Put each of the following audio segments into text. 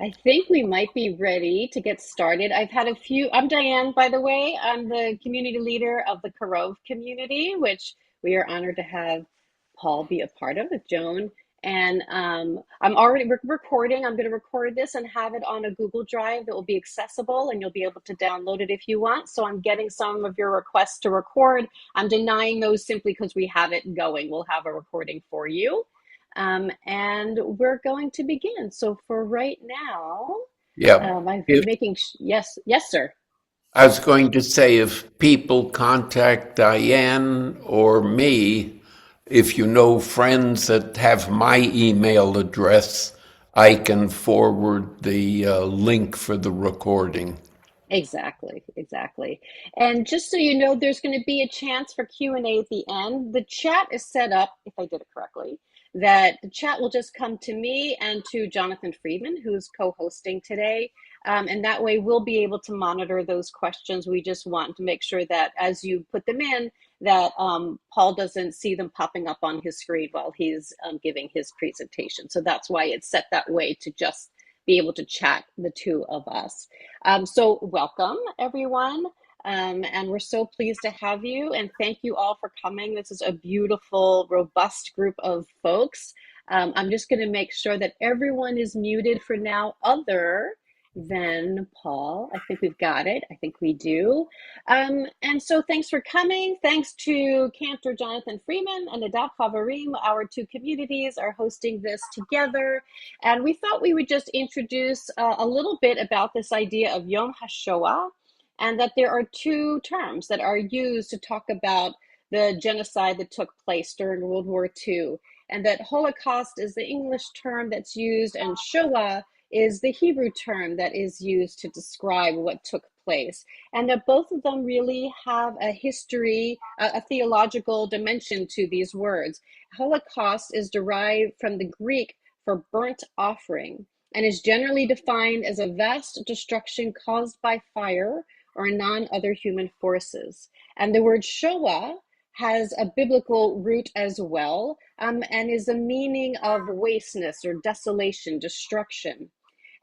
I think we might be ready to get started. I've had a few. I'm Diane, by the way. I'm the community leader of the Karov community, which we are honored to have Paul be a part of with Joan. And I'm already recording. I'm going to record this and have it on a Google Drive that will be accessible, and you'll be able to download it if you want. So I'm getting some of your requests to record. I'm denying those simply because we have it going. We'll have a recording for you. And we're going to begin. So for right now, Yeah. I'm If making, yes, yes, sir. I was going to say, if people contact Diane or me, if you know friends that have my email address, I can forward the link for the recording. Exactly, exactly. And just so you know, there's going to be a chance for Q&A at the end. The chat is set up, if I did it correctly, that the chat will just come to me and to Jonathan Friedman, who's co-hosting today. And that way we'll be able to monitor those questions. We just want to make sure that as you put them in, that Paul doesn't see them popping up on his screen while he's giving his presentation. So that's why it's set that way, to just be able to chat the two of us. So welcome, everyone. And we're so pleased to have you. And thank you all for coming. This is a beautiful, robust group of folks. I'm just going to make sure that everyone is muted for now, other than Paul. I think we've got it. I think we do. And so thanks for coming. Thanks to Cantor Jonathan Freeman and Adat Chaverim. Our two communities are hosting this together. And we thought we would just introduce a little bit about this idea of Yom HaShoah, and that there are two terms that are used to talk about the genocide that took place during World War II. And that Holocaust is the English term that's used, and Shoah is the Hebrew term that is used to describe what took place. And that both of them really have a history, a theological dimension to these words. Holocaust is derived from the Greek for burnt offering, and is generally defined as a vast destruction caused by fire or non-other human forces. And the word Shoah has a biblical root as well, and is a meaning of wasteness or desolation, destruction.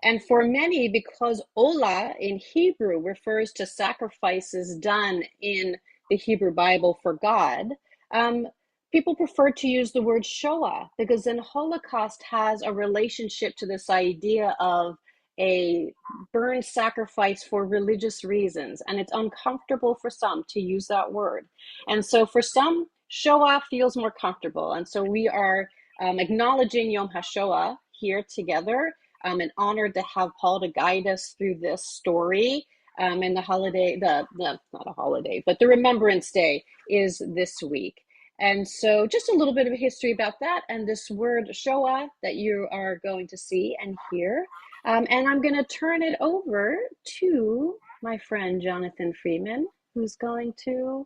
And for many, because Olah in Hebrew refers to sacrifices done in the Hebrew Bible for God, um, people prefer to use the word Shoah, because then Holocaust has a relationship to this idea of a burned sacrifice for religious reasons. And it's uncomfortable for some to use that word. And so for some, Shoah feels more comfortable. And so we are acknowledging Yom HaShoah here together, and honored to have Paul to guide us through this story. And the holiday, not a holiday, but the Remembrance Day is this week. And so just a little bit of a history about that and this word Shoah that you are going to see and hear. And I'm going to turn it over to my friend Jonathan Freeman, who's going to,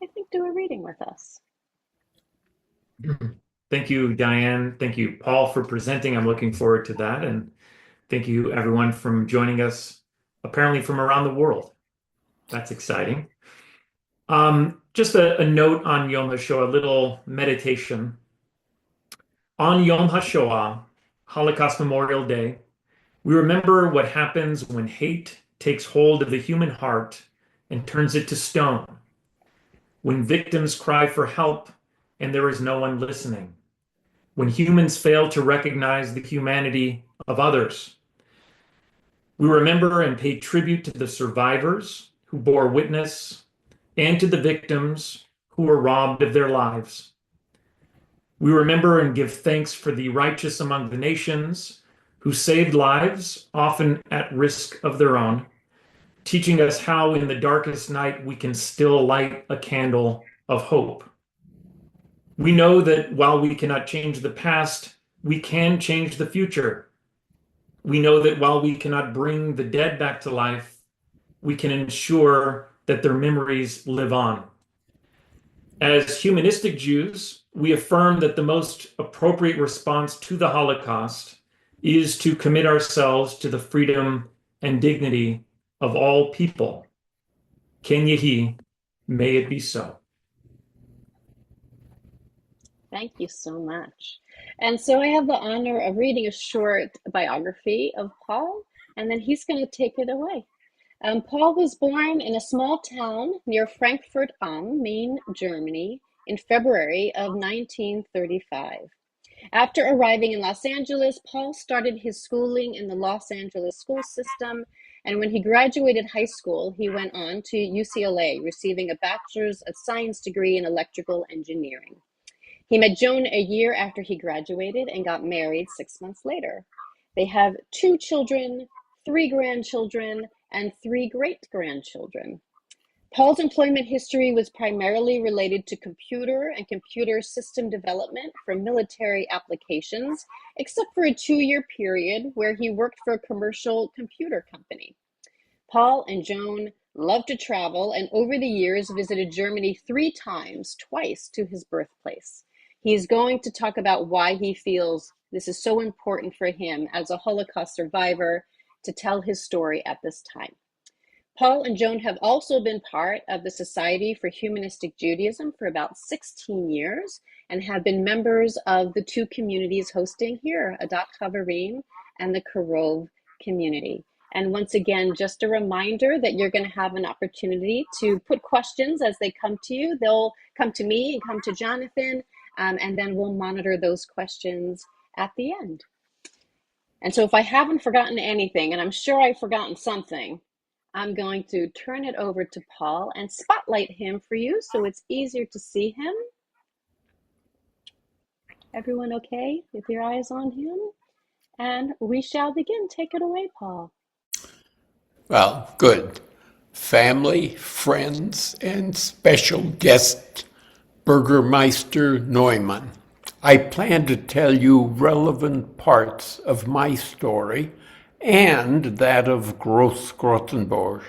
I think, do a reading with us. Thank you, Diane. Thank you, Paul, for presenting. I'm looking forward to that. And thank you, everyone, for joining us, apparently from around the world. That's exciting. Just a note on Yom HaShoah, a little meditation. On Yom HaShoah, Holocaust Memorial Day, we remember what happens when hate takes hold of the human heart and turns it to stone, when victims cry for help and there is no one listening, when humans fail to recognize the humanity of others. We remember and pay tribute to the survivors who bore witness and to the victims who were robbed of their lives. We remember and give thanks for the righteous among the nations who saved lives, often at risk of their own, teaching us how in the darkest night we can still light a candle of hope. We know that while we cannot change the past, we can change the future. We know that while we cannot bring the dead back to life, we can ensure that their memories live on. As humanistic Jews, we affirm that the most appropriate response to the Holocaust is to commit ourselves to the freedom and dignity of all people. Ken Yehi, may it be so. Thank you so much. And so I have the honor of reading a short biography of Paul, and then he's going to take it away. Paul was born in a small town near Frankfurt am Main, Germany, in February of 1935. After arriving in Los Angeles, Paul started his schooling in the Los Angeles school system, and when he graduated high school, he went on to UCLA, receiving a bachelor's of science degree in electrical engineering. He met Joan a year after he graduated and got married 6 months later. They have 2 children, 3 grandchildren, and 3 great-grandchildren. Paul's employment history was primarily related to computer and computer system development for military applications, except for a 2-year period where he worked for a commercial computer company. Paul and Joan loved to travel and over the years visited Germany 3 times, twice to his birthplace. He's going to talk about why he feels this is so important for him as a Holocaust survivor to tell his story at this time. Paul and Joan have also been part of the Society for Humanistic Judaism for about 16 years and have been members of the 2 communities hosting here, Adat Chaverim and the Karov community. And once again, just a reminder that you're going to have an opportunity to put questions as they come to you. They'll come to me and come to Jonathan, and then we'll monitor those questions at the end. And so if I haven't forgotten anything, and I'm sure I've forgotten something, I'm going to turn it over to Paul and spotlight him for you so it's easier to see him. Everyone okay with your eyes on him? And we shall begin. Take it away, Paul. Well, good. Family, friends, and special guest, Burgermeister Neumann. I plan to tell you relevant parts of my story and that of Groß-Grottenborch.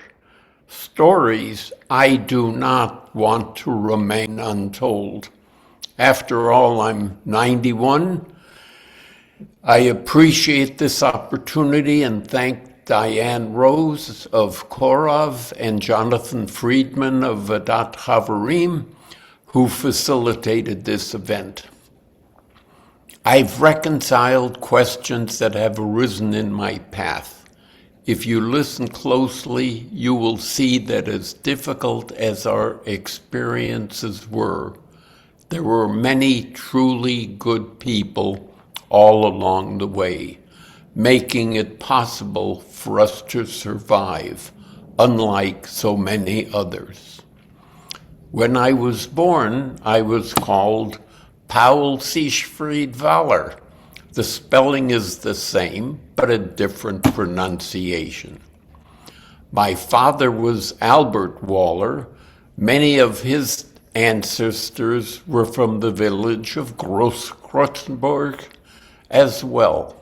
Stories I do not want to remain untold. After all, I'm 91. I appreciate this opportunity and thank Diane Rose of Karov and Jonathan Friedman of Adat Chaverim, who facilitated this event. I've reconciled questions that have arisen in my path. If you listen closely, you will see that as difficult as our experiences were, there were many truly good people all along the way, making it possible for us to survive, unlike so many others. When I was born, I was called Paul Siegfried Waller. The spelling is the same, but a different pronunciation. My father was Albert Waller. Many of his ancestors were from the village of Groß-Grottenborch as well.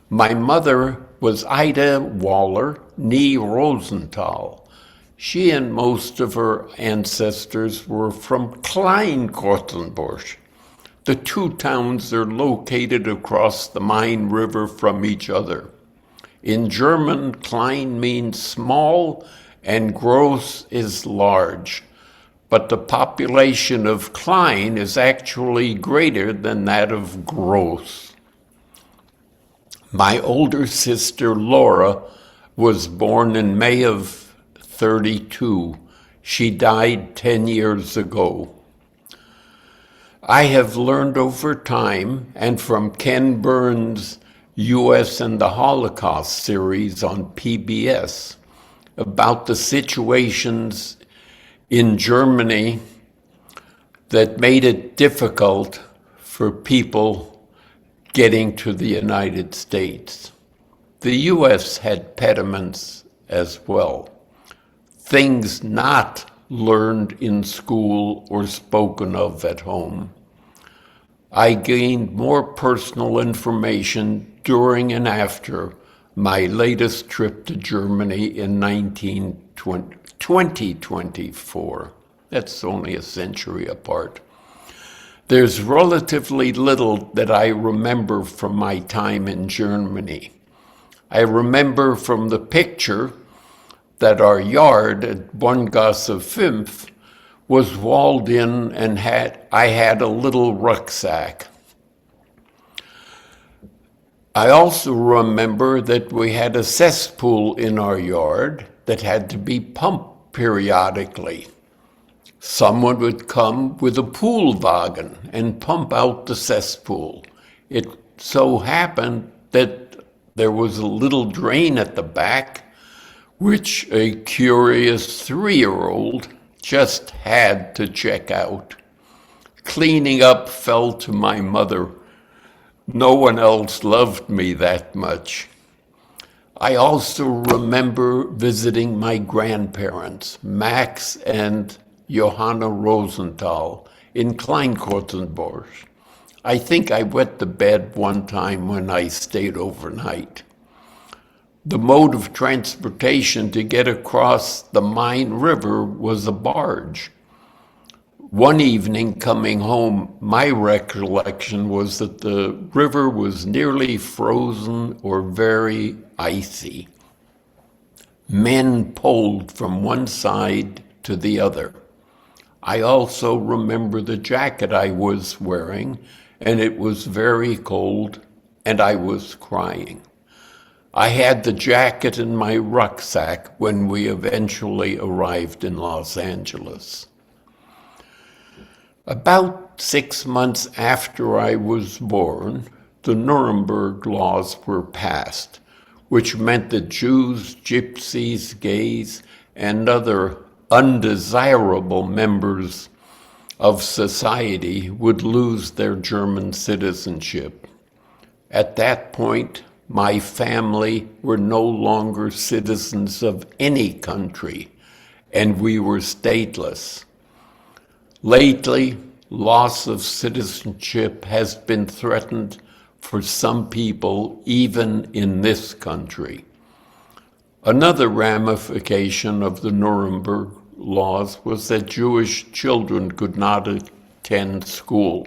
My mother was Ida Waller, nee Rosenthal. She and most of her ancestors were from Klein-Grottenborch. The 2 towns are located across the Main River from each other. In German, Klein means small and Groß is large, but the population of Klein is actually greater than that of Groß. My older sister Laura was born in May of 32. She died 10 years ago. I have learned over time and from Ken Burns' U.S. and the Holocaust series on PBS about the situations in Germany that made it difficult for people getting to the United States. The U.S. had pediments as well, things not learned in school or spoken of at home. I gained more personal information during and after my latest trip to Germany in 2024. That's only a century apart. There's relatively little that I remember from my time in Germany. I remember from the picture that our yard at Bongasse 5 was walled in, and I had a little rucksack. I also remember that we had a cesspool in our yard that had to be pumped periodically. Someone would come with a pool wagon and pump out the cesspool. It so happened that there was a little drain at the back, which a curious 3-year-old just had to check out. Cleaning up fell to my mother. No one else loved me that much. I also remember visiting my grandparents, Max and Johanna Rosenthal, in Kleinkortenborg. I think I wet the bed one time when I stayed overnight. The mode of transportation to get across the Main River was a barge. One evening coming home, my recollection was that the river was nearly frozen or very icy. Men poled from one side to the other. I also remember the jacket I was wearing, and it was very cold, and I was crying. I had the jacket in my rucksack when we eventually arrived in Los Angeles. About 6 months after I was born, the Nuremberg laws were passed, which meant that Jews, gypsies, gays, and other undesirable members of society would lose their German citizenship. At that point, my family were no longer citizens of any country, and we were stateless. Lately, loss of citizenship has been threatened for some people, even in this country. Another ramification of the Nuremberg laws was that Jewish children could not attend school.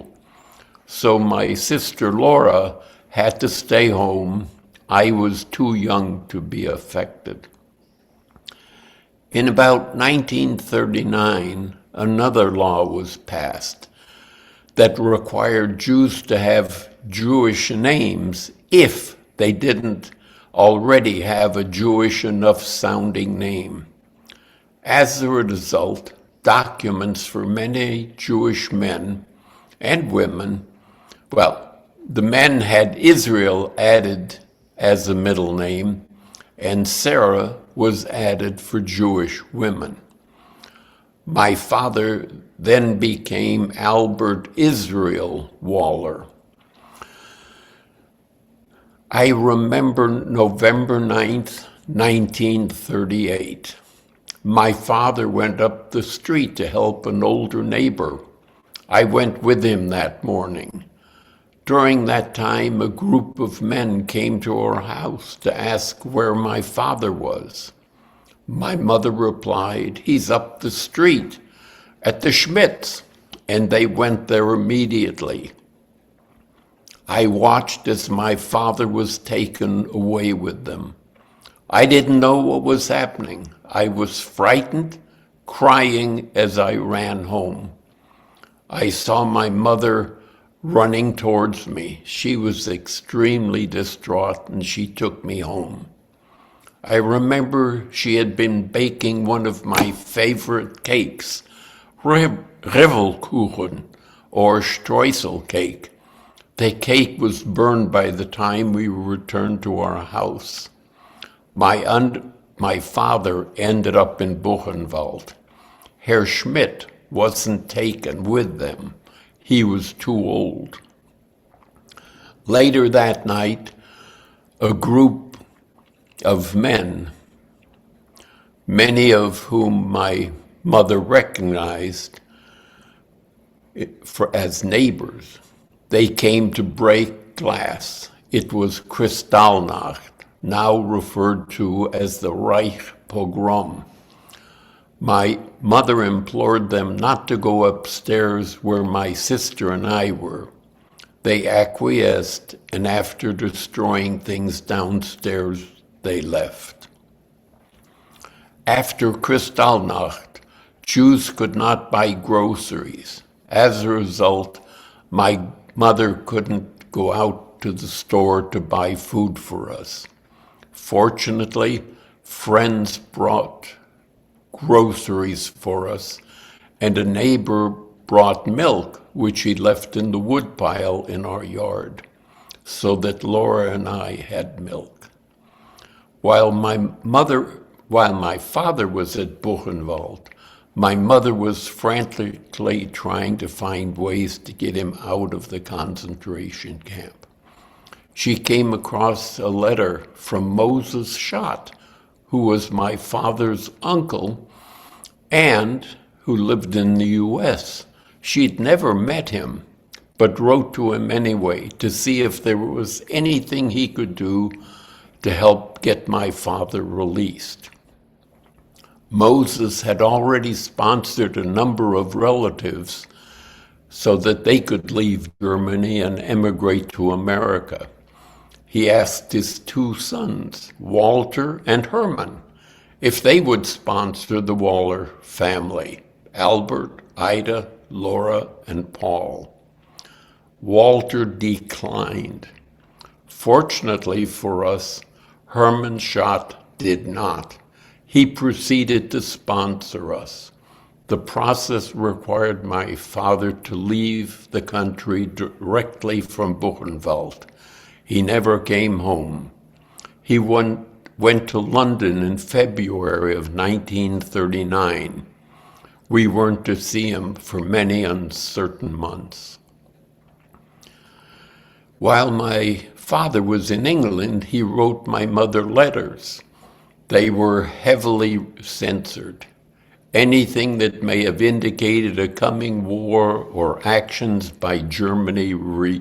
So my sister Laura had to stay home. I was too young to be affected. In about 1939, another law was passed that required Jews to have Jewish names if they didn't already have a Jewish enough sounding name. As a result, documents for many Jewish men and women, the men had Israel added as a middle name, and Sarah was added for Jewish women. My father then became Albert Israel Waller. I remember November 9th, 1938. My father went up the street to help an older neighbor. I went with him that morning. During that time, a group of men came to our house to ask where my father was. My mother replied, "He's up the street at the Schmidts," and they went there immediately. I watched as my father was taken away with them. I didn't know what was happening. I was frightened, crying as I ran home. I saw my mother running towards me. She was extremely distraught, and she took me home. I remember she had been baking one of my favorite cakes, Revelkuchen, or Streusel cake. The cake was burned by the time we returned to our house. My father ended up in Buchenwald. Herr Schmidt wasn't taken with them. He was too old. Later that night, a group of men, many of whom my mother recognized as neighbors, they came to break glass. It was Kristallnacht, now referred to as the Reich pogrom. My mother implored them not to go upstairs where my sister and I were. They acquiesced, and after destroying things downstairs, they left. After Kristallnacht, Jews could not buy groceries. As a result, my mother couldn't go out to the store to buy food for us. Fortunately, friends brought groceries for us, and a neighbor brought milk, which he left in the woodpile in our yard, so that Laura and I had milk. While my father was at Buchenwald, my mother was frantically trying to find ways to get him out of the concentration camp. She came across a letter from Moses Schott, who was my father's uncle and who lived in the U.S. She'd never met him, but wrote to him anyway to see if there was anything he could do to help get my father released. Moses had already sponsored a number of relatives so that they could leave Germany and emigrate to America. He asked his two sons, Walter and Herman, if they would sponsor the Waller family, Albert, Ida, Laura, and Paul. Walter declined. Fortunately for us, Herman Schott did not. He proceeded to sponsor us. The process required my father to leave the country directly from Buchenwald. He never came home. He went to London in February of 1939. We weren't to see him for many uncertain months. While my father was in England, he wrote my mother letters. They were heavily censored. Anything that may have indicated a coming war or actions by Germany were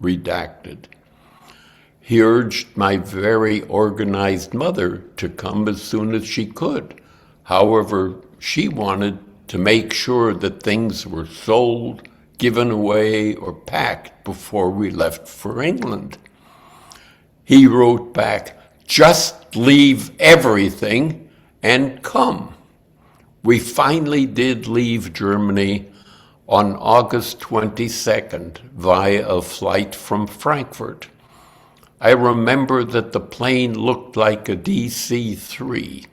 redacted. He urged my very organized mother to come as soon as she could. However, she wanted to make sure that things were sold, given away, or packed before we left for England. He wrote back, "Just leave everything and come." We finally did leave Germany on August 22nd via a flight from Frankfurt. I remember that the plane looked like a DC-3.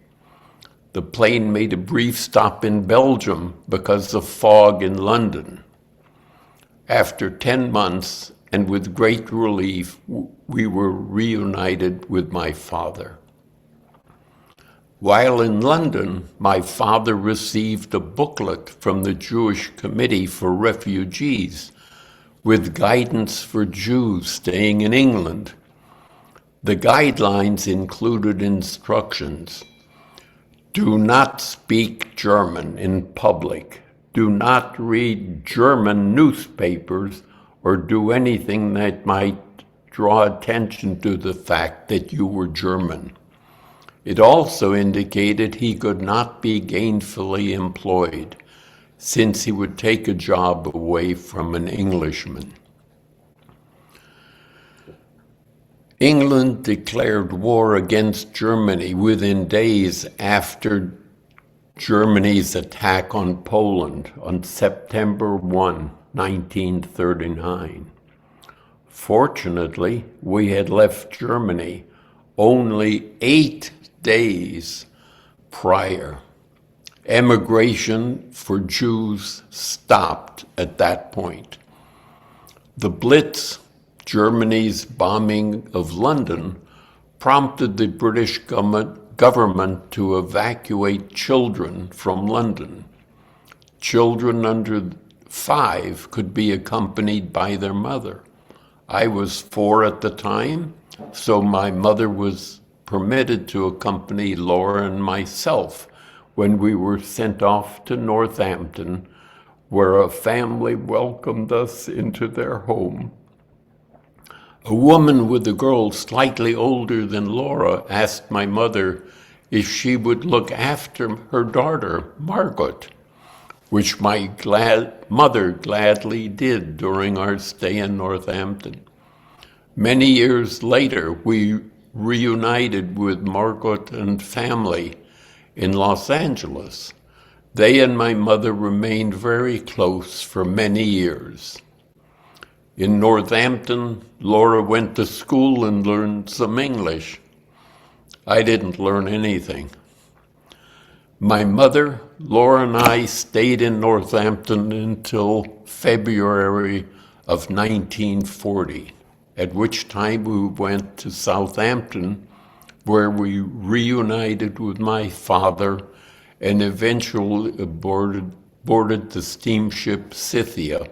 The plane made a brief stop in Belgium because of fog in London. After 10 months, and with great relief, we were reunited with my father. While in London, my father received a booklet from the Jewish Committee for Refugees with guidance for Jews staying in England. The guidelines included instructions. Do not speak German in public. Do not read German newspapers or do anything that might draw attention to the fact that you were German. It also indicated he could not be gainfully employed, since he would take a job away from an Englishman. England declared war against Germany within days after Germany's attack on Poland on September 1, 1939. Fortunately, we had left Germany only 8 days prior. Emigration for Jews stopped at that point. The Blitz, Germany's bombing of London, prompted the British government to evacuate children from London. Children under 5 could be accompanied by their mother. I was 4 at the time, so my mother was permitted to accompany Laura and myself when we were sent off to Northampton, where a family welcomed us into their home. A woman with a girl slightly older than Laura asked my mother if she would look after her daughter, Margaret, which my mother gladly did during our stay in Northampton. Many years later, we reunited with Margaret and family in Los Angeles. They and my mother remained very close for many years. In Northampton, Laura went to school and learned some English. I didn't learn anything. My mother, Laura, and I stayed in Northampton until February of 1940, at which time we went to Southampton, where we reunited with my father and eventually boarded the steamship Scythia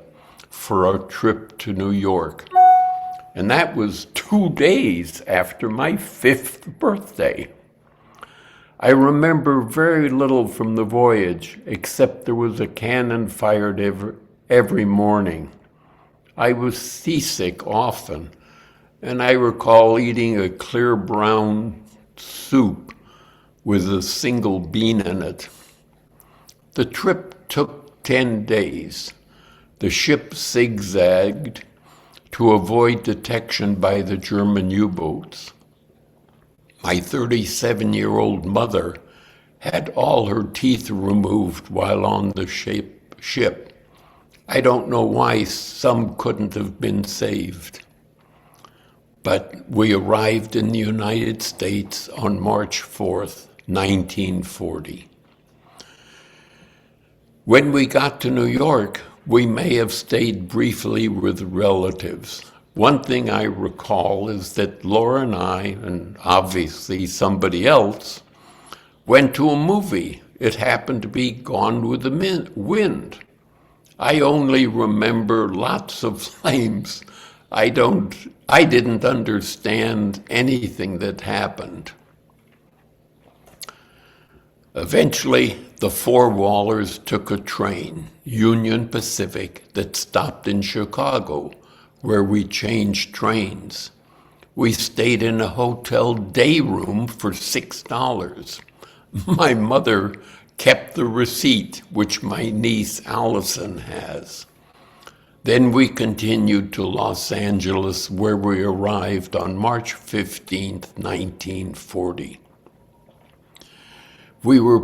for our trip to New York. And that was 2 days after my 5th birthday. I remember very little from the voyage, except there was a cannon fired every morning. I was seasick often, and I recall eating a clear brown soup with a single bean in it. The trip took 10 days. The ship zigzagged to avoid detection by the German U-boats. My 37-year-old mother had all her teeth removed while on the ship. I don't know why some couldn't have been saved. But we arrived in the United States on March 4th, 1940. When we got to New York, we may have stayed briefly with relatives. One thing I recall is that Laura and I, and obviously somebody else, went to a movie. It happened to be Gone with the Wind. I only remember lots of flames. I didn't understand anything that happened. Eventually, the Four Wallers took a train, Union Pacific, that stopped in Chicago, where we changed trains. We stayed in a hotel day room for $6. My mother kept the receipt, which my niece Allison has. Then we continued to Los Angeles, where we arrived on March 15th, 1940. We were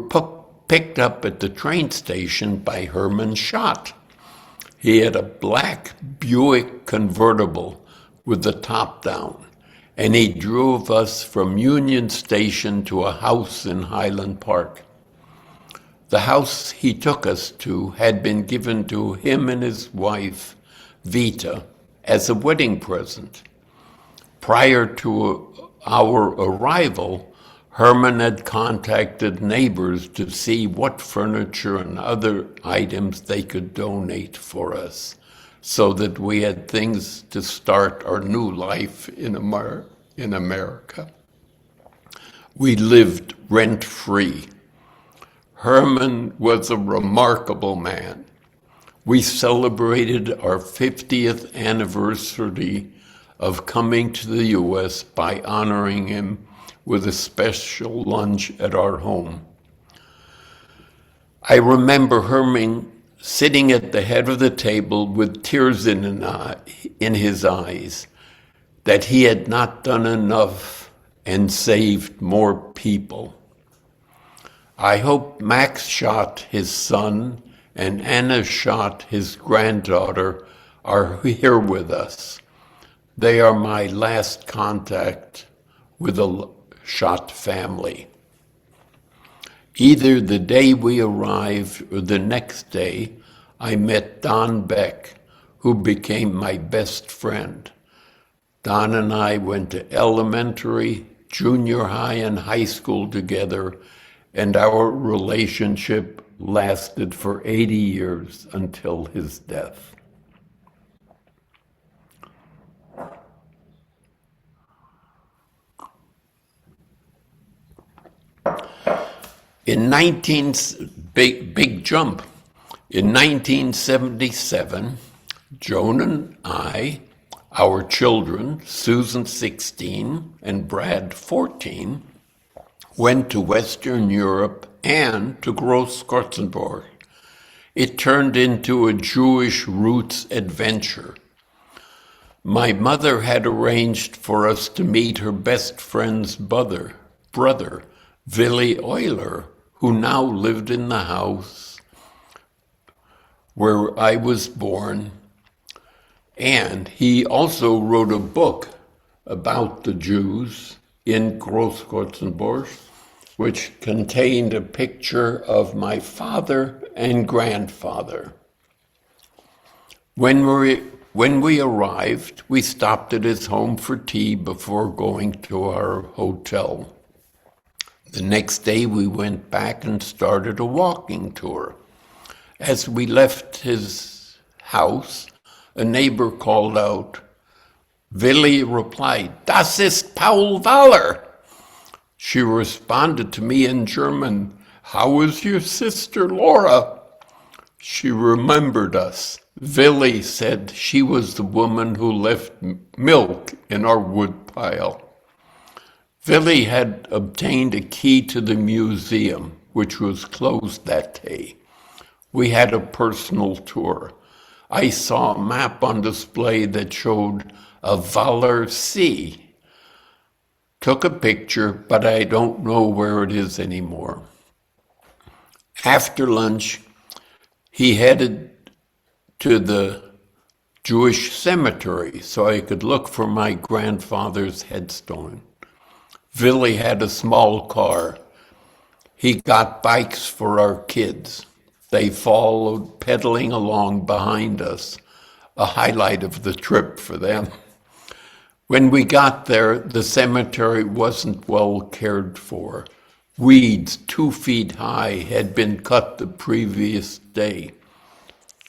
picked up at the train station by Herman Schott. He had a black Buick convertible with the top down, and he drove us from Union Station to a house in Highland Park. The house he took us to had been given to him and his wife, Vita, as a wedding present. Prior to our arrival, Herman had contacted neighbors to see what furniture and other items they could donate for us, so that we had things to start our new life in America. We lived rent-free. Herman was a remarkable man. We celebrated our 50th anniversary of coming to the U.S. by honoring him with a special lunch at our home. I remember Herman sitting at the head of the table with tears in his eyes, that he had not done enough and saved more people. I hope Max Schott, his son, and Anna Schott, his granddaughter, are here with us. They are my last contact with the Schott family. Either the day we arrived or the next day, I met Don Beck, who became my best friend. Don and I went to elementary, junior high, and high school together, and our relationship lasted for 80 years until his death. In big jump. In 1977, Joan and I, our children, Susan 16 and Brad 14, went to Western Europe and to Großkrotzenburg. It turned into a Jewish roots adventure. My mother had arranged for us to meet her best friend's brother, Willy Euler, who now lived in the house where I was born. And he also wrote a book about the Jews in Großkotzenburg, which contained a picture of my father and grandfather. When we arrived, we stopped at his home for tea before going to our hotel. The next day, we went back and started a walking tour. As we left his house, a neighbor called out. Willi replied, "Das ist Paul Waller." She responded to me in German, "How is your sister Laura?" She remembered us. Willi said she was the woman who left milk in our woodpile. Willi had obtained a key to the museum, which was closed that day. We had a personal tour. I saw a map on display that showed a Waller Sea. Took a picture, but I don't know where it is anymore. After lunch, he headed to the Jewish cemetery so I could look for my grandfather's headstone. Willi had a small car. He got bikes for our kids. They followed, pedaling along behind us, a highlight of the trip for them. When we got there, the cemetery wasn't well cared for. Weeds 2 feet high had been cut the previous day.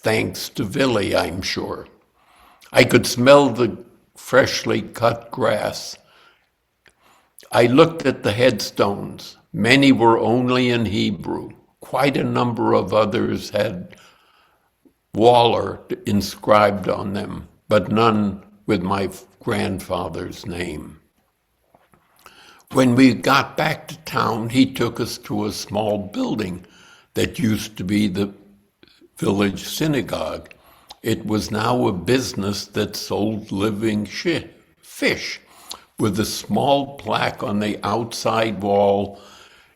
Thanks to Willi, I'm sure. I could smell the freshly cut grass. I looked at the headstones. Many were only in Hebrew. Quite a number of others had Waller inscribed on them, but none with my grandfather's name. When we got back to town, he took us to a small building that used to be the village synagogue. It was now a business that sold living fish, with a small plaque on the outside wall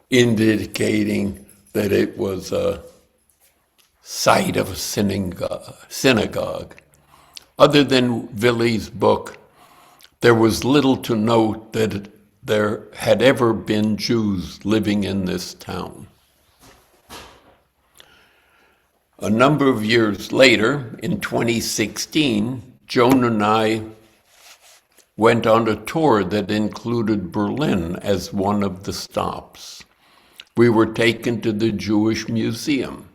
indicating that it was a site of a synagogue. Other than Willi's book, there was little to note that there had ever been Jews living in this town. A number of years later, in 2016, Joan and I went on a tour that included Berlin as one of the stops. We were taken to the Jewish Museum.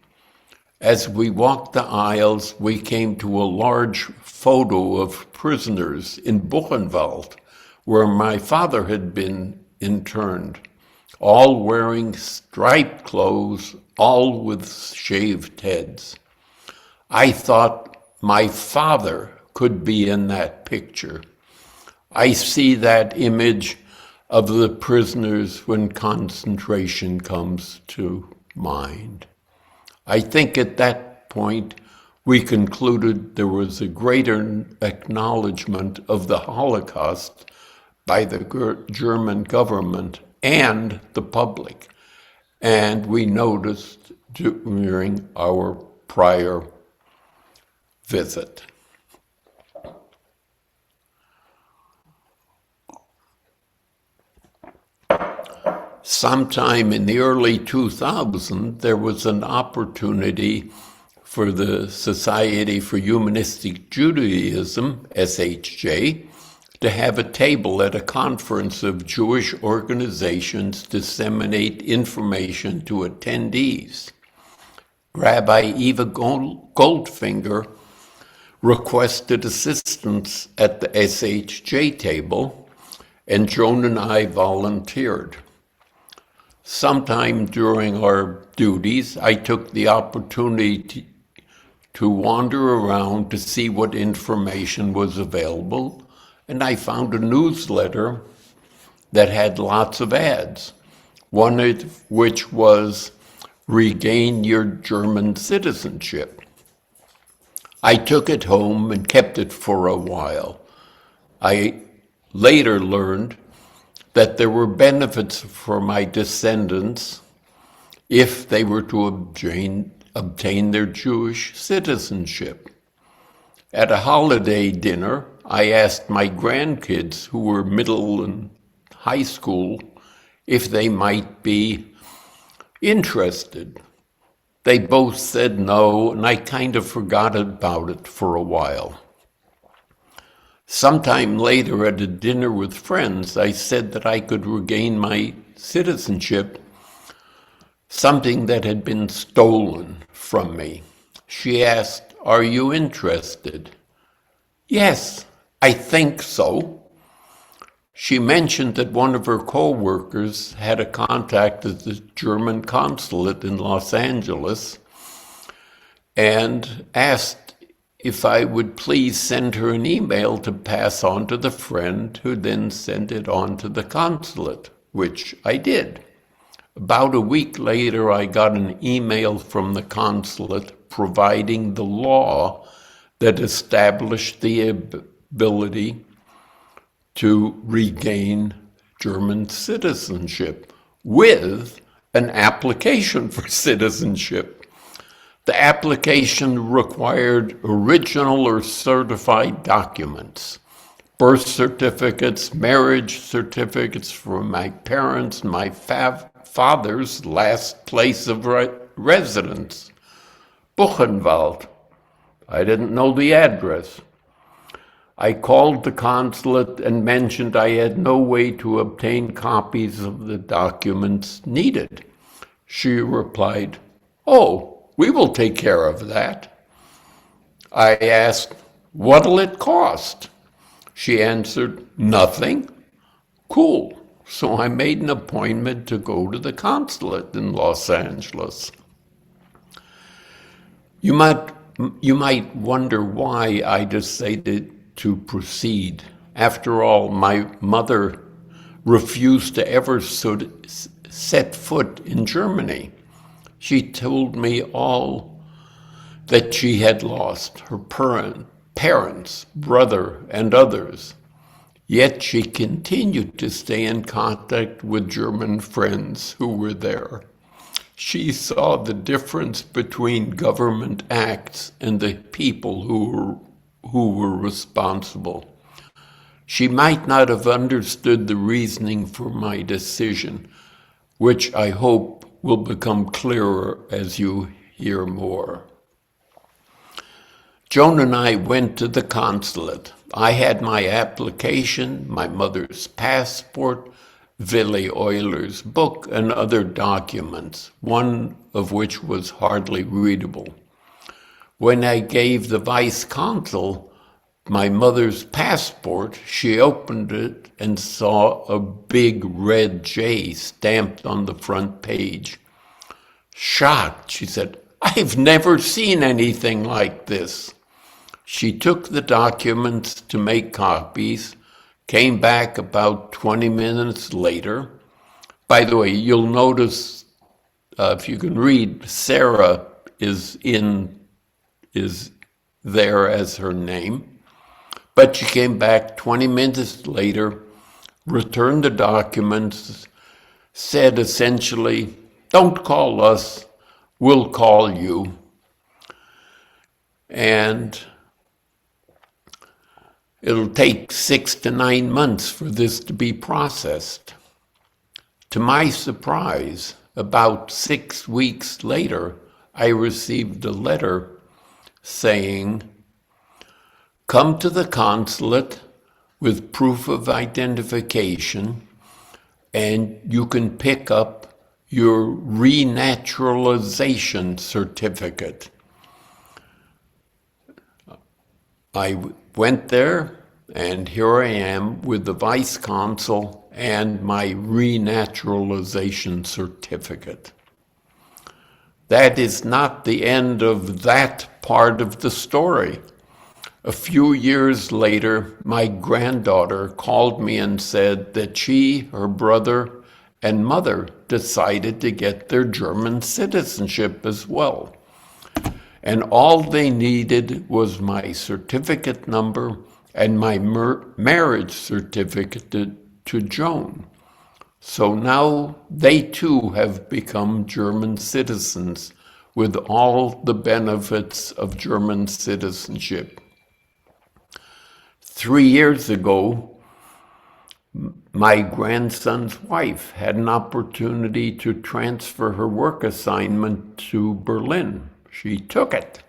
As we walked the aisles, we came to a large photo of prisoners in Buchenwald, where my father had been interned, all wearing striped clothes, all with shaved heads. I thought my father could be in that picture. I see that image of the prisoners when concentration comes to mind. I think at that point we concluded there was a greater acknowledgement of the Holocaust by the German government and the public, and we noticed during our prior visit. Sometime in the early 2000s, there was an opportunity for the Society for Humanistic Judaism, SHJ, to have a table at a conference of Jewish organizations disseminate information to attendees. Rabbi Eva Goldfinger requested assistance at the SHJ table, and Joan and I volunteered. Sometime during our duties, I took the opportunity to wander around to see what information was available, and I found a newsletter that had lots of ads, one of which was Regain Your German Citizenship. I took it home and kept it for a while. I later learned that there were benefits for my descendants if they were to obtain their Jewish citizenship. At a holiday dinner, I asked my grandkids, who were middle and high school, if they might be interested. They both said no, and I kind of forgot about it for a while. Sometime later at a dinner with friends, I said that I could regain my citizenship, something that had been stolen from me. She asked, "Are you interested?" "Yes, I think so." She mentioned that one of her co-workers had a contact at the German consulate in Los Angeles and asked if I would please send her an email to pass on to the friend, who then sent it on to the consulate, which I did. About a week later, I got an email from the consulate providing the law that established the ability to regain German citizenship with an application for citizenship. The application required original or certified documents, birth certificates, marriage certificates from my parents, my father's last place of residence, Buchenwald. I didn't know the address. I called the consulate and mentioned I had no way to obtain copies of the documents needed. She replied, "Oh, we will take care of that." I asked, "What'll it cost?" She answered, "Nothing." Cool. So I made an appointment to go to the consulate in Los Angeles. You might wonder why I decided to proceed. After all, my mother refused to ever set foot in Germany. She told me all that she had lost, her parents, brother, and others. Yet she continued to stay in contact with German friends who were there. She saw the difference between government acts and the people who were responsible. She might not have understood the reasoning for my decision, which I hope will become clearer as you hear more. Joan and I went to the consulate. I had my application, my mother's passport, Willi Euler's book, and other documents, one of which was hardly readable. When I gave the vice consul my mother's passport, she opened it and saw a big red J stamped on the front page. Shocked, she said, "I've never seen anything like this." She took the documents to make copies, came back about 20 minutes later. By the way, you'll notice, if you can read, Sarah is there as her name. But she came back 20 minutes later, returned the documents, said essentially, "Don't call us, we'll call you." And it'll take 6 to 9 months for this to be processed. To my surprise, about 6 weeks later, I received a letter saying, "Come to the consulate with proof of identification, and you can pick up your renaturalization certificate." I went there, and here I am with the vice consul and my renaturalization certificate. That is not the end of that part of the story. A few years later, my granddaughter called me and said that she, her brother, and mother decided to get their German citizenship as well. And all they needed was my certificate number and my marriage certificate to Joan. So now they too have become German citizens with all the benefits of German citizenship. 3 years ago, my grandson's wife had an opportunity to transfer her work assignment to Berlin. She took it.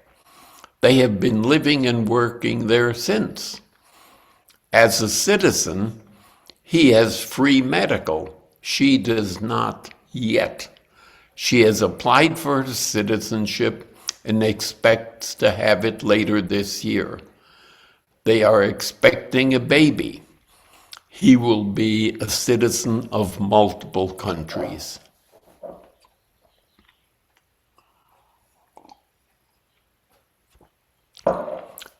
They have been living and working there since. As a citizen, he has free medical. She does not yet. She has applied for her citizenship and expects to have it later this year. They are expecting a baby. He will be a citizen of multiple countries.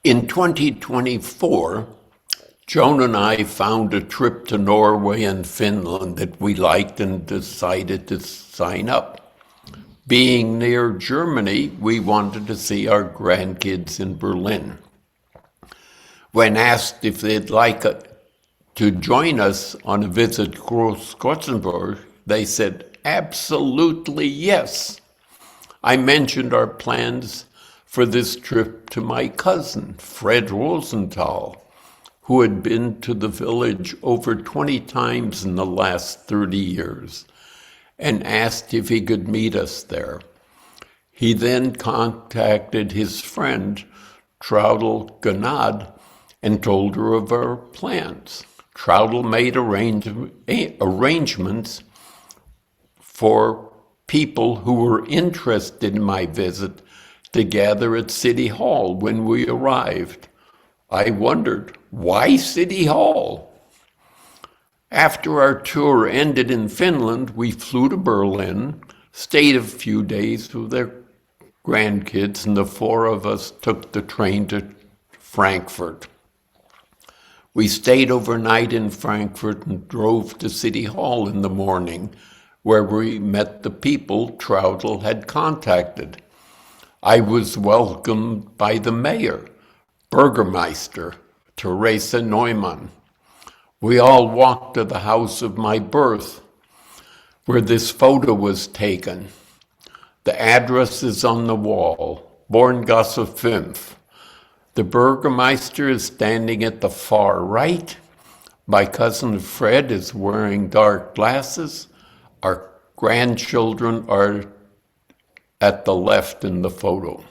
In 2024, Joan and I found a trip to Norway and Finland that we liked and decided to sign up. Being near Germany, we wanted to see our grandkids in Berlin. When asked if they'd like to join us on a visit to Groß-Krotzenburg, they said, absolutely yes. I mentioned our plans for this trip to my cousin, Fred Rosenthal, who had been to the village over 20 times in the last 30 years, and asked if he could meet us there. He then contacted his friend, Traudl Gnad, and told her of our plans. Traudl made arrangements for people who were interested in my visit to gather at City Hall when we arrived. I wondered, why City Hall? After our tour ended in Finland, we flew to Berlin, stayed a few days with their grandkids, and the four of us took the train to Frankfurt. We stayed overnight in Frankfurt and drove to City Hall in the morning, where we met the people Traudl had contacted. I was welcomed by the mayor, Bürgermeister, Teresa Neumann. We all walked to the house of my birth, where this photo was taken. The address is on the wall, Borngasse 5. The Burgermeister is standing at the far right. My cousin Fred is wearing dark glasses. Our grandchildren are at the left in the photo.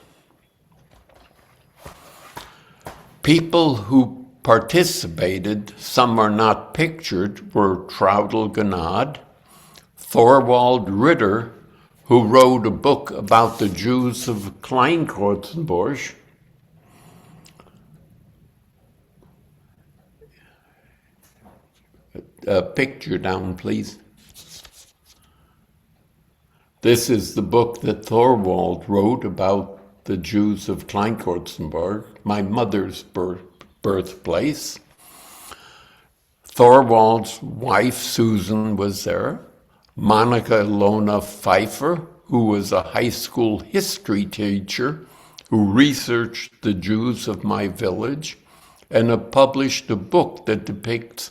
People who participated, some are not pictured, were Traudl Gnad, Thorwald Ritter, who wrote a book about the Jews of Kleinkrotzenburg, picture down, please. This is the book that Thorwald wrote about the Jews of Kleinkrotzenburg, my mother's birthplace. Thorwald's wife, Susan, was there. Monica Ilona Pfeiffer, who was a high school history teacher who researched the Jews of my village and published a book that depicts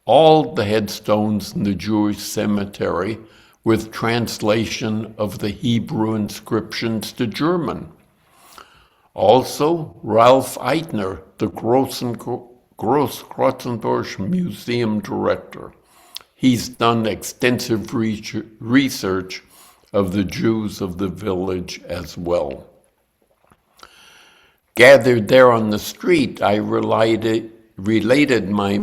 all the headstones in the Jewish cemetery with translation of the Hebrew inscriptions to German. Also, Ralph Eitner, the Groß-Krotzenburg Museum director. He's done extensive research of the Jews of the village as well. Gathered there on the street, I related my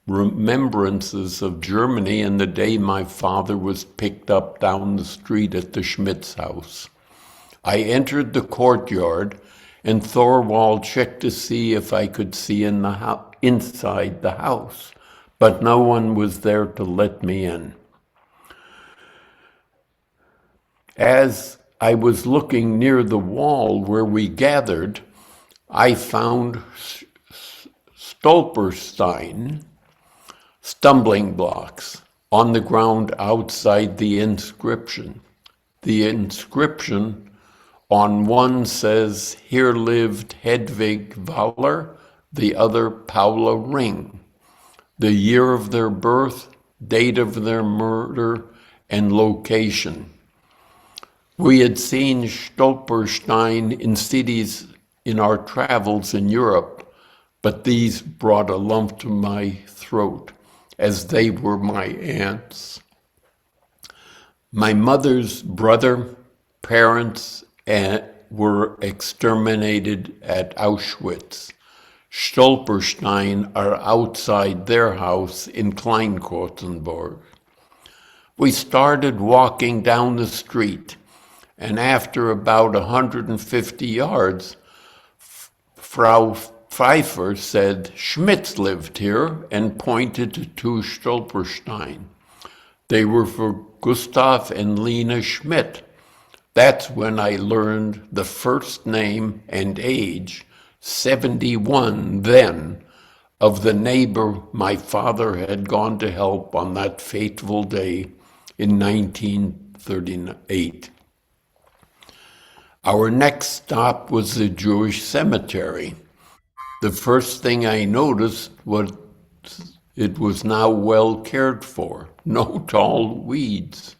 remembrances of Germany and the day my father was picked up down the street at the Schmidt's house. I entered the courtyard, and Thorwald checked to see if I could see inside the house, but no one was there to let me in. As I was looking near the wall where we gathered, I found Stolperstein, stumbling blocks, on the ground outside the inscription. The inscription on one says, "Here lived Hedwig Waller," the other Paula Ring. The year of their birth, date of their murder, and location. We had seen Stolperstein in cities in our travels in Europe, but these brought a lump to my throat, as they were my aunts. My mother's brother, parents, were exterminated at Auschwitz. Stolperstein are outside their house in Kleinkotzenburg. We started walking down the street, and after about 150 yards, Frau Pfeiffer said Schmitz lived here and pointed to Stolperstein. They were for Gustav and Lena Schmidt. That's when I learned the first name and age, 71 then, of the neighbor my father had gone to help on that fateful day in 1938. Our next stop was the Jewish cemetery. The first thing I noticed was it was now well cared for, no tall weeds.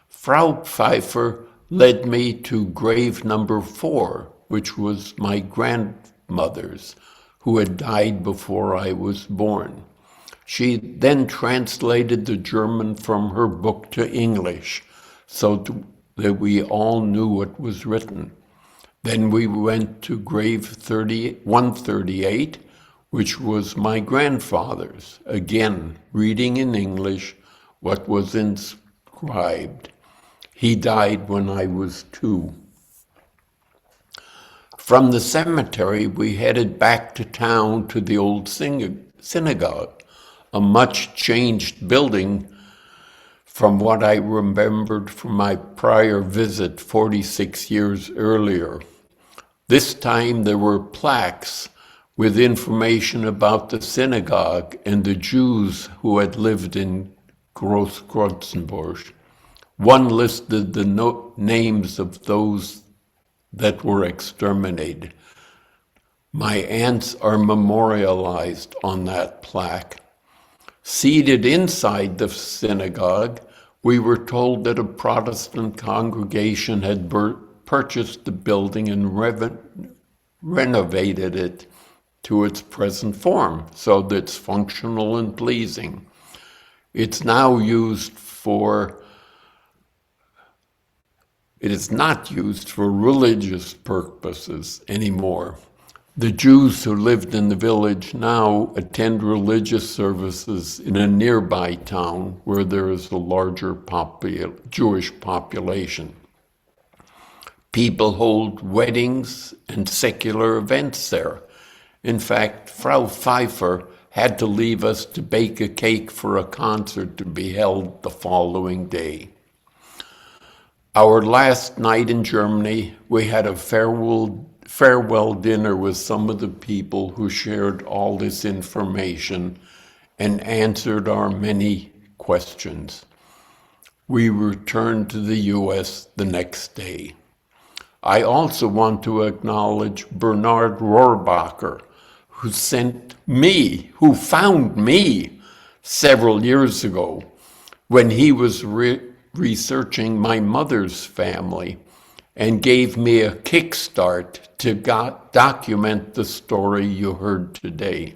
Frau Pfeiffer led me to grave number 4, which was my grandmother's, who had died before I was born. She then translated the German from her book to English so that we all knew what was written. Then we went to grave 138, which was my grandfather's, again reading in English what was inscribed. He died when I was 2. From the cemetery, we headed back to town to the old synagogue, a much-changed building from what I remembered from my prior visit 46 years earlier. This time there were plaques with information about the synagogue and the Jews who had lived in Groß-Krotzenburg. One listed the names of those that were exterminated. My aunts are memorialized on that plaque. Seated inside the synagogue, we were told that a Protestant congregation had purchased the building and renovated it to its present form, so that it's functional and pleasing. It's now used it is not used for religious purposes anymore. The Jews who lived in the village now attend religious services in a nearby town where there is a larger Jewish population. People hold weddings and secular events there. In fact, Frau Pfeiffer had to leave us to bake a cake for a concert to be held the following day. Our last night in Germany, we had a farewell dinner with some of the people who shared all this information and answered our many questions. We returned to the U.S. the next day. I also want to acknowledge Bernard Rohrbacher, who found me several years ago when he was researching my mother's family and gave me a kickstart to document the story you heard today.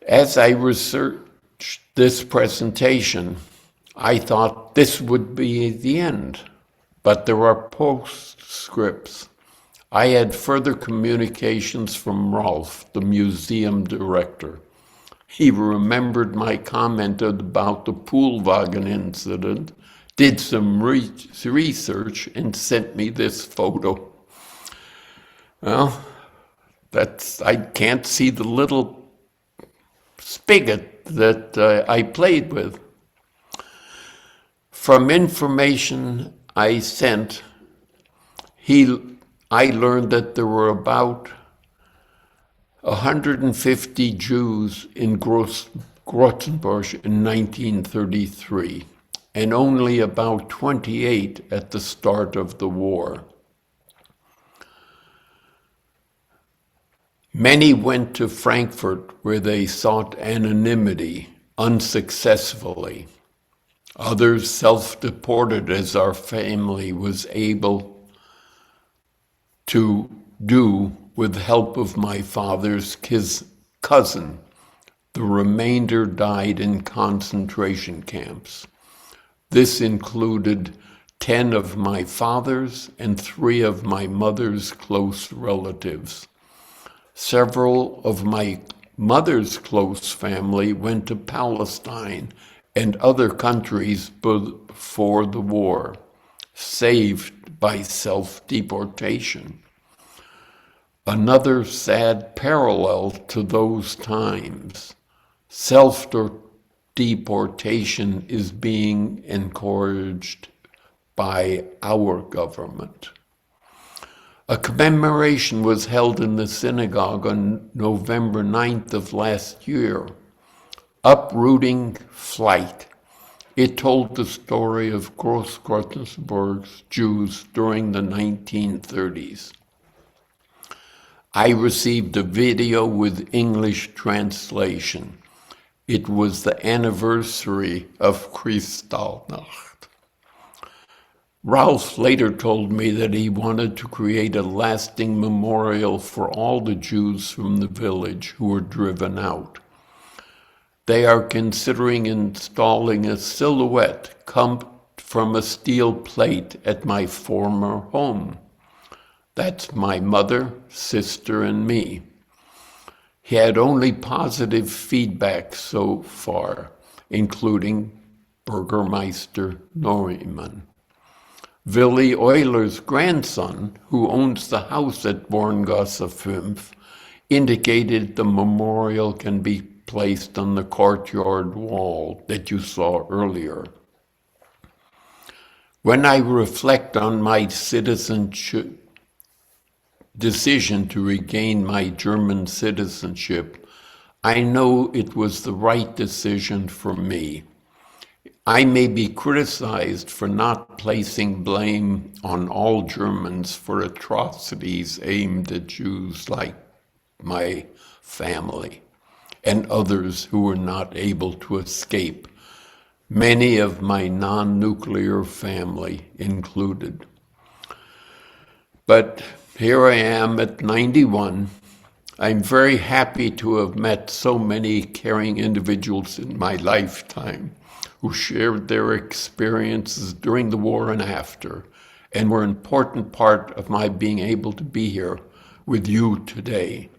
As I researched this presentation, I thought this would be the end, but there are postscripts. I had further communications from Rolf, the museum director. He remembered my comment about the Poolwagen incident, did some research, and sent me this photo. Well, I can't see the little spigot that I played with. From information I sent, I learned that there were about 150 Jews in Großenburg in 1933, and only about 28 at the start of the war. Many went to Frankfurt, where they sought anonymity, unsuccessfully. Others self-deported, as our family was able to do with the help of my father's cousin. The remainder died in concentration camps. This included 10 of my father's and 3 of my mother's close relatives. Several of my mother's close family went to Palestine and other countries before the war, saved by self-deportation. Another sad parallel to those times. Self-deportation is being encouraged by our government. A commemoration was held in the synagogue on November 9th of last year. Uprooting Flight. It told the story of Gross-Kreuzberg's Jews during the 1930s. I received a video with English translation. It was the anniversary of Kristallnacht. Ralph later told me that he wanted to create a lasting memorial for all the Jews from the village who were driven out. They are considering installing a silhouette cut from a steel plate at my former home. That's my mother, sister, and me. He had only positive feedback so far, including Burgermeister Neumann. Willi Euler's grandson, who owns the house at Borngasse 5, indicated the memorial can be placed on the courtyard wall that you saw earlier. When I reflect on my decision to regain my German citizenship, I know it was the right decision for me. I may be criticized for not placing blame on all Germans for atrocities aimed at Jews like my family and others who were not able to escape, many of my non-nuclear family included. But here I am at 91. I'm very happy to have met so many caring individuals in my lifetime who shared their experiences during the war and after, and were an important part of my being able to be here with you today.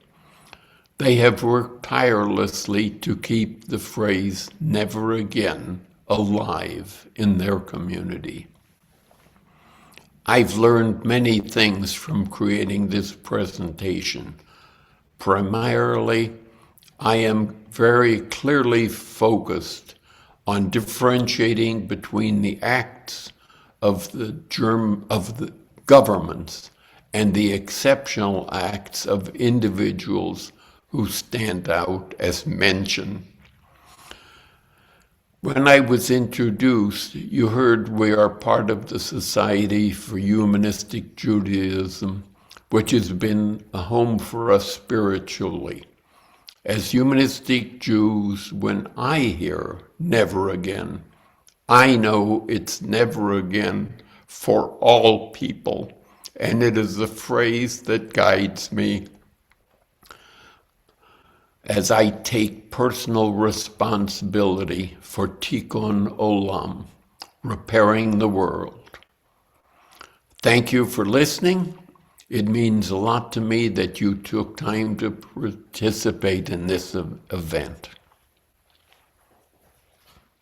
They have worked tirelessly to keep the phrase "never again" alive in their community. I've learned many things from creating this presentation. Primarily, I am very clearly focused on differentiating between the acts of the governments and the exceptional acts of individuals who stand out as mentioned. When I was introduced, you heard we are part of the Society for Humanistic Judaism, which has been a home for us spiritually. As humanistic Jews, when I hear "never again," I know it's never again for all people, and it is a phrase that guides me as I take personal responsibility for Tikkun Olam, repairing the world. Thank you for listening. It means a lot to me that you took time to participate in this event.